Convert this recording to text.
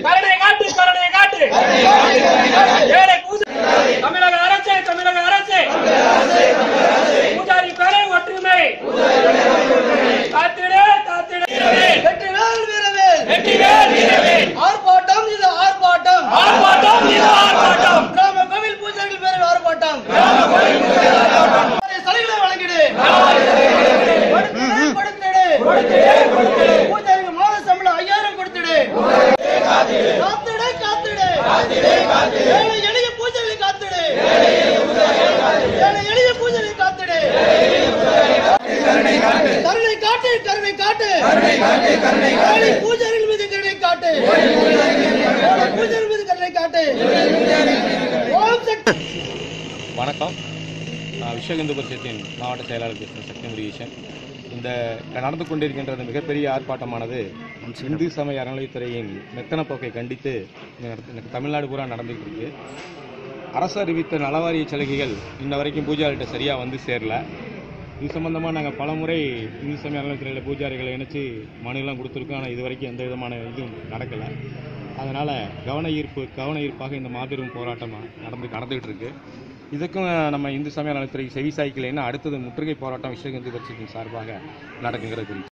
கருணை காட்டு கருணை காட்டு ஏழை தமிழக அரசு பூஜாரி பேரை ஒற்றுமை காத்திட காத்திட வெற்றிவேல் வீரவேல் வெற்றிவேல் வீரவேல் ஆர்ப்பாட்டம் இது ஆர்ப்பாட்டம் ஆர்ப்பாட்டம் இது ஆர்ப்பாட்டம் கிராம கோவில் பூஜைகள் பேரில் ஆர்ப்பாட்டம் சலுகைகளை வழங்கிடு கொடுத்திடு பூஜைக்கு மாத சம்பளம் 5000 கொடுத்திடு காத்திடு ஏழை எளிய பூஜைகளை காத்திடு ஏழை எளிய பூஜைகளை காத்திடு கருணை காட்டு ஏழை பூஜைகள் மீது கருணை காட்டு பூஜைகள் மீது கருணை காட்டு. வணக்கம், நான் விஸ்வ இந்து பரிஷத்தின் மாவட்ட செயலாளர் பேசுகிறேன் சக்தி முருகேசன். இந்த நடந்து கொண்டிருக்கின்ற மிகப்பெரிய ஆர்ப்பாட்டமானது இந்து சமய அறநிலையத்துறையின் மெத்தன போக்கை கண்டித்து தமிழ்நாடு பூரா நடந்துகிட்டு இருக்கு. அரசு அறிவித்த நலவாரிய சலுகைகள் இன்ன வரைக்கும் பூஜாரிகிட்ட சரியாக வந்து சேரல. இது சம்பந்தமாக நாங்கள் பலமுறை இந்து சமய அறநிலையத்துறையில் பூஜாரிகளை இணைச்சி மனுலாம் கொடுத்துருக்கோம். ஆனால் இது வரைக்கும் எந்த விதமான இதுவும் நடக்கலை. அதனால் கவன ஈர்ப்பாக இந்த மாபெரும் போராட்டம் நடந்துகிட்டு இருக்கு. இதுக்கும் நம்ம இந்து சமய அறநிலையத்துறை செவி சாய்க்கலைன்னா அடுத்தது முற்றுகை போராட்டம் விஸ்வ இந்து பரிஷத்தின் சார்பாக நடக்குங்கிறது.